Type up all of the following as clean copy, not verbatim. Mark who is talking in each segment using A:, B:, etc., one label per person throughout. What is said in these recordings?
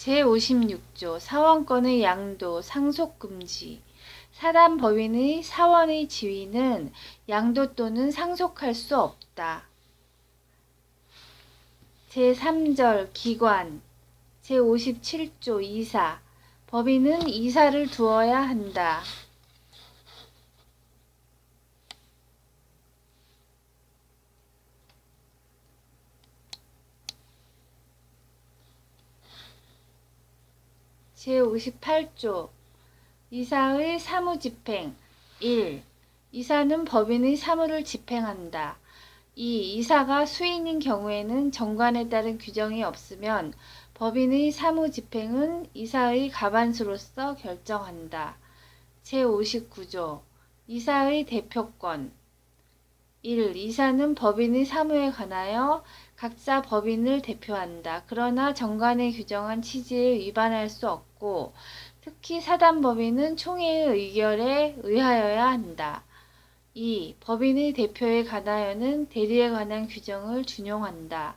A: 제56조 사원권의 양도 상속금지. 사단 법인의 사원의 지위는 양도 또는 상속할 수 없다. 제3절 기관. 제57조 이사. 법인은 이사를 두어야 한다. 제58조 이사의 사무집행. 1. 이사는 법인의 사무를 집행한다. 2. 이사가 수인인 경우에는 정관에 따른 규정이 없으면 법인의 사무집행은 이사의 가반수로서 결정한다. 제59조 이사의 대표권. 1. 이사는 법인의 사무에 관하여 각자 법인을 대표한다. 그러나 정관에 규정한 취지에 위반할 수 없고 특히 사단법인은 총회의 의결에 의하여야 한다. 2. 법인의 대표에 관하여는 대리에 관한 규정을 준용한다.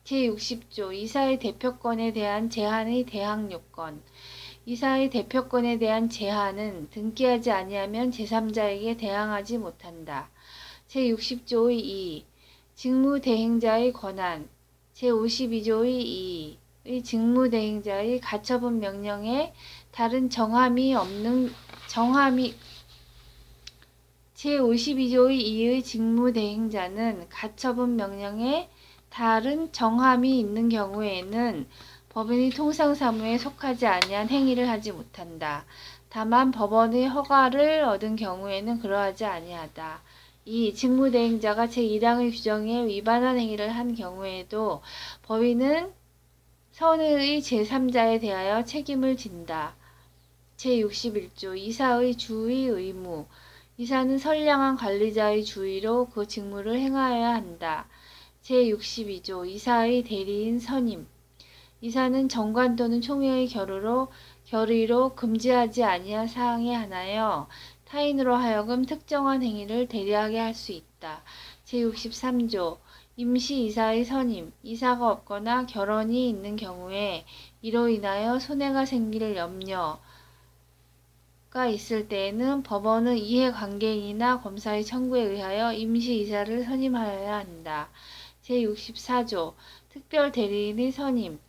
A: 제60조 이사의 대표권에 대한 제한의 대항요건. 이사의 대표권에 대한 제한은 등기하지 아니하면 제3자에게 대항하지 못한다. 제60조의 2. 직무대행자의 권한. 제52조의 2의 직무대행자의 가처분 명령에 다른 제52조의 2의 직무대행자는 가처분 명령에 다른 정함이 있는 경우에는 법인의 통상사무에 속하지 아니한 행위를 하지 못한다. 다만 법원의 허가를 얻은 경우에는 그러하지 아니하다. 2. 직무대행자가 제1항의 규정에 위반한 행위를 한 경우에도 법인은 선의의 제3자에 대하여 책임을 진다. 제61조 이사의 주의 의무. 이사는 선량한 관리자의 주의로 그 직무를 행하여야 한다. 제62조 이사의 대리인 선임. 이사는 정관 또는 총회의 결의로 금지하지 아니한 사항에 한하여 타인으로 하여금 특정한 행위를 대리하게 할 수 있다. 제63조 임시이사의 선임. 이사가 없거나 결혼이 있는 경우에 이로 인하여 손해가 생길 염려가 있을 때에는 법원은 이해관계인이나 검사의 청구에 의하여 임시이사를 선임하여야 한다. 제64조 특별대리인의 선임.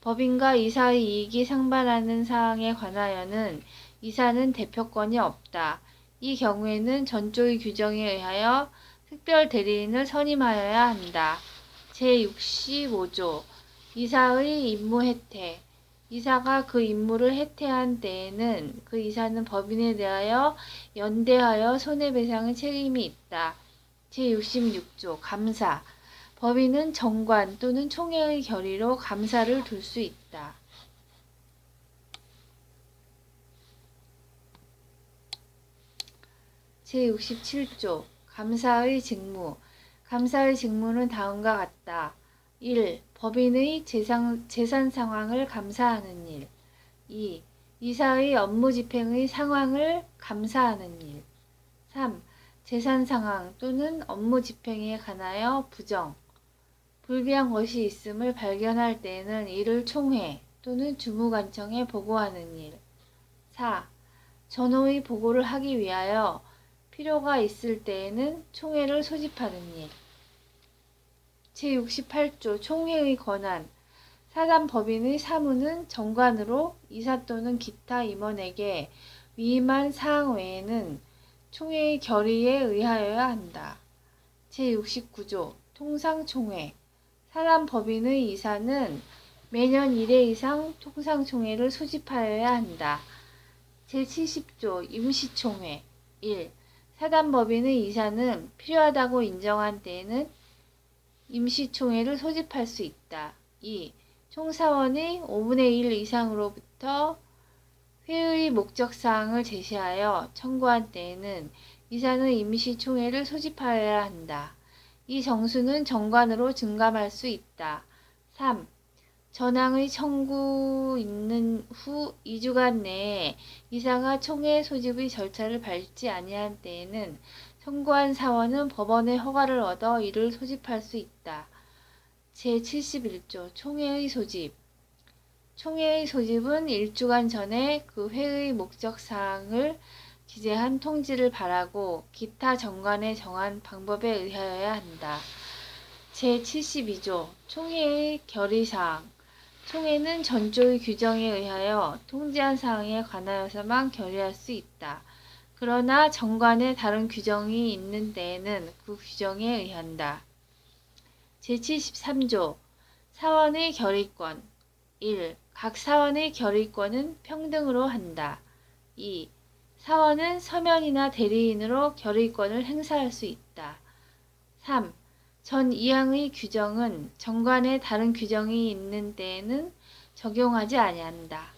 A: 법인과 이사의 이익이 상반하는 사항에 관하여는 이사는 대표권이 없다. 이 경우에는 전조의 규정에 의하여 특별대리인을 선임하여야 한다. 제65조 이사의 임무 해태. 이사가 그 임무를 해태한 때에는 그 이사는 법인에 대하여 연대하여 손해배상의 책임이 있다. 제66조 감사. 법인은 정관 또는 총회의 결의로 감사를 둘 수 있다. 제67조 감사의 직무. 감사의 직무는 다음과 같다. 1. 법인의 재산 상황을 감사하는 일. 2. 이사의 업무 집행의 상황을 감사하는 일. 3. 재산 상황 또는 업무 집행에 관하여 부정, 불비한 것이 있음을 발견할 때에는 이를 총회 또는 주무관청에 보고하는 일. 4. 전후의 보고를 하기 위하여 필요가 있을 때에는 총회를 소집하는 일. 제68조 총회의 권한. 사단법인의 사무는 정관으로 이사 또는 기타 임원에게 위임한 사항 외에는 총회의 결의에 의하여야 한다. 제69조 통상총회. 사단법인의 이사는 매년 1회 이상 통상총회를 소집하여야 한다. 제70조 임시총회. 1. 사단법인의 이사는 필요하다고 인정한 때에는 임시총회를 소집할 수 있다. 2. 총사원의 5분의 1 이상으로부터 회의 목적사항을 제시하여 청구한 때에는 이사는 임시총회를 소집하여야 한다. 이 정수는 정관으로 증감할 수 있다. 3. 전항의 청구 있는 후 2주간 내에 이사가 총회 소집의 절차를 밟지 아니한 때에는 청구한 사원은 법원의 허가를 얻어 이를 소집할 수 있다. 제71조 총회의 소집. 총회의 소집은 1주간 전에 그 회의 목적사항을 기재한 통지를 발하고 기타 정관에 정한 방법에 의하여야 한다. 제72조 총회의 결의사항. 총회는 전조의 규정에 의하여 통지한 사항에 관하여서만 결의할 수 있다. 그러나 정관에 다른 규정이 있는 때에는 그 규정에 의한다. 제73조 사원의 결의권. 1. 각 사원의 결의권은 평등으로 한다. 2. 사원은 서면이나 대리인으로 결의권을 행사할 수 있다. 3. 전 2항의 규정은 정관에 다른 규정이 있는 때에는 적용하지 아니한다.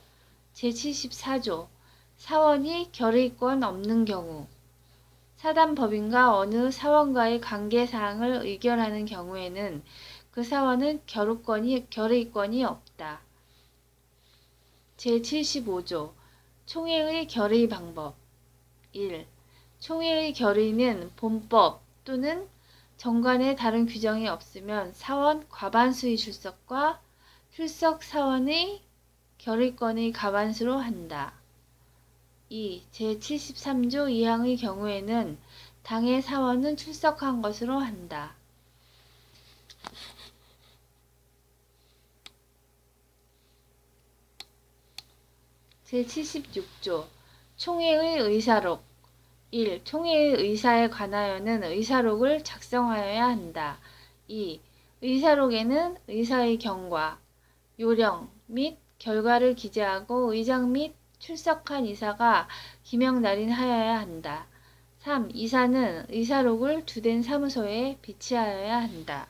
A: 제74조 사원이 결의권 없는 경우. 사단법인과 어느 사원과의 관계사항을 의결하는 경우에는 그 사원은 결의권이 없다. 제75조 총회의 결의 방법. 1. 총회의 결의는 본법 또는 정관에 다른 규정이 없으면 사원 과반수의 출석과 출석 사원의 결의권의 과반수로 한다. 2. 제73조 2항의 경우에는 당의 사원은 출석한 것으로 한다. 제76조 총회의 의사록. 1. 총회의 의사에 관하여는 의사록을 작성하여야 한다. 2. 의사록에는 의사의 경과, 요령 및 결과를 기재하고 의장 및 출석한 이사가 기명 날인하여야 한다. 3. 이사는 의사록을 주된 사무소에 비치하여야 한다.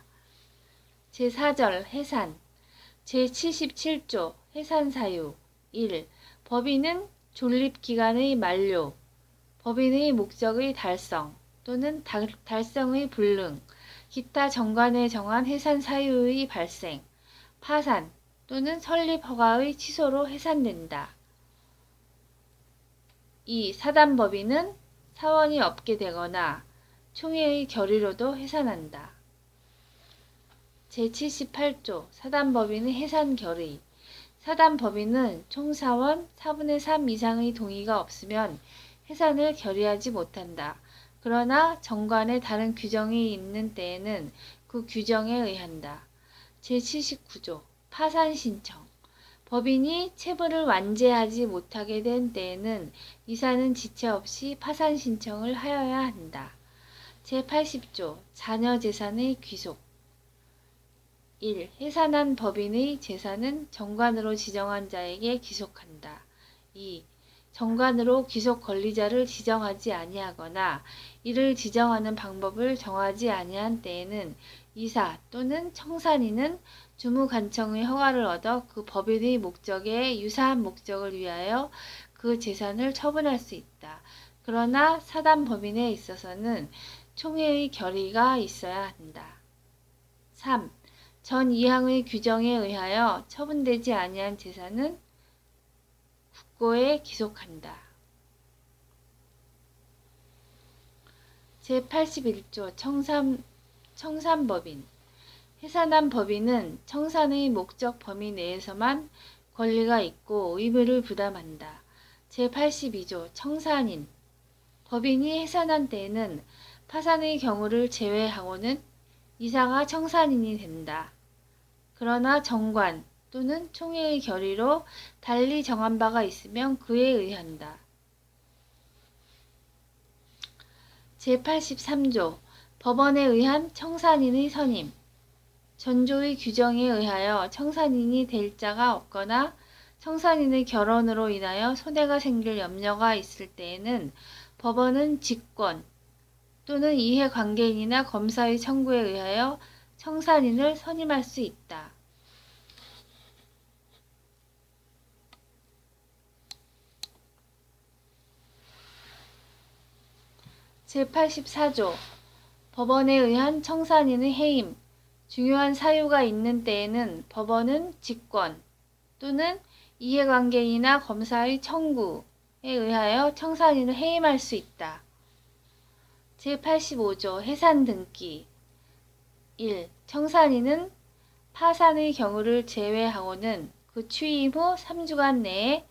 A: 제4절 해산. 제77조 해산 사유. 1. 법인은 존립기간의 만료, 법인의 목적의 달성 또는 달성의 불능, 기타 정관에 정한 해산 사유의 발생, 파산 또는 설립 허가의 취소로 해산된다. 2. 사단법인은 사원이 없게 되거나 총회의 결의로도 해산한다. 제78조 사단법인의 해산 결의. 사단법인은 총사원 4분의 3 이상의 동의가 없으면 해산을 결의하지 못한다. 그러나 정관에 다른 규정이 있는 때에는 그 규정에 의한다. 제79조 파산 신청. 법인이 채무를 완제하지 못하게 된 때에는 이사는 지체 없이 파산 신청을 하여야 한다. 제80조 자녀 재산의 귀속. 1. 해산한 법인의 재산은 정관으로 지정한 자에게 귀속한다. 2. 정관으로 귀속 권리자를 지정하지 아니하거나 이를 지정하는 방법을 정하지 아니한 때에는 이사 또는 청산인은 주무관청의 허가를 얻어 그 법인의 목적에 유사한 목적을 위하여 그 재산을 처분할 수 있다. 그러나 사단법인에 있어서는 총회의 결의가 있어야 한다. 3. 전 2항의 규정에 의하여 처분되지 아니한 재산은 국고에 기속한다. 제81조 청산법인. 해산한 법인은 청산의 목적 범위 내에서만 권리가 있고 의무를 부담한다. 제82조 청산인. 법인이 해산한 때에는 파산의 경우를 제외하고는 이사가 청산인이 된다. 그러나 정관 또는 총회의 결의로 달리 정한 바가 있으면 그에 의한다. 제83조 법원에 의한 청산인의 선임. 전조의 규정에 의하여 청산인이 될 자가 없거나 청산인의 결혼으로 인하여 손해가 생길 염려가 있을 때에는 법원은 직권 또는 이해관계인이나 검사의 청구에 의하여 청산인을 선임할 수 있다. 제84조 법원에 의한 청산인의 해임. 중요한 사유가 있는 때에는 법원은 직권 또는 이해관계인이나 검사의 청구에 의하여 청산인을 해임할 수 있다. 제85조 해산 등기. 1. 청산인은 파산의 경우를 제외하고는 그 취임 후 3주간 내에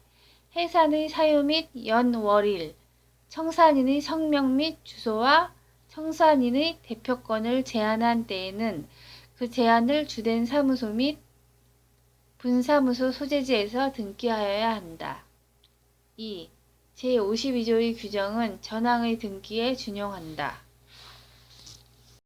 A: 해산의 사유 및 연월일, 청산인의 성명 및 주소와 청산인의 대표권을 제한한 때에는 그 제한을 주된 사무소 및 분사무소 소재지에서 등기하여야 한다. 2. 제52조의 규정은 전항의 등기에 준용한다.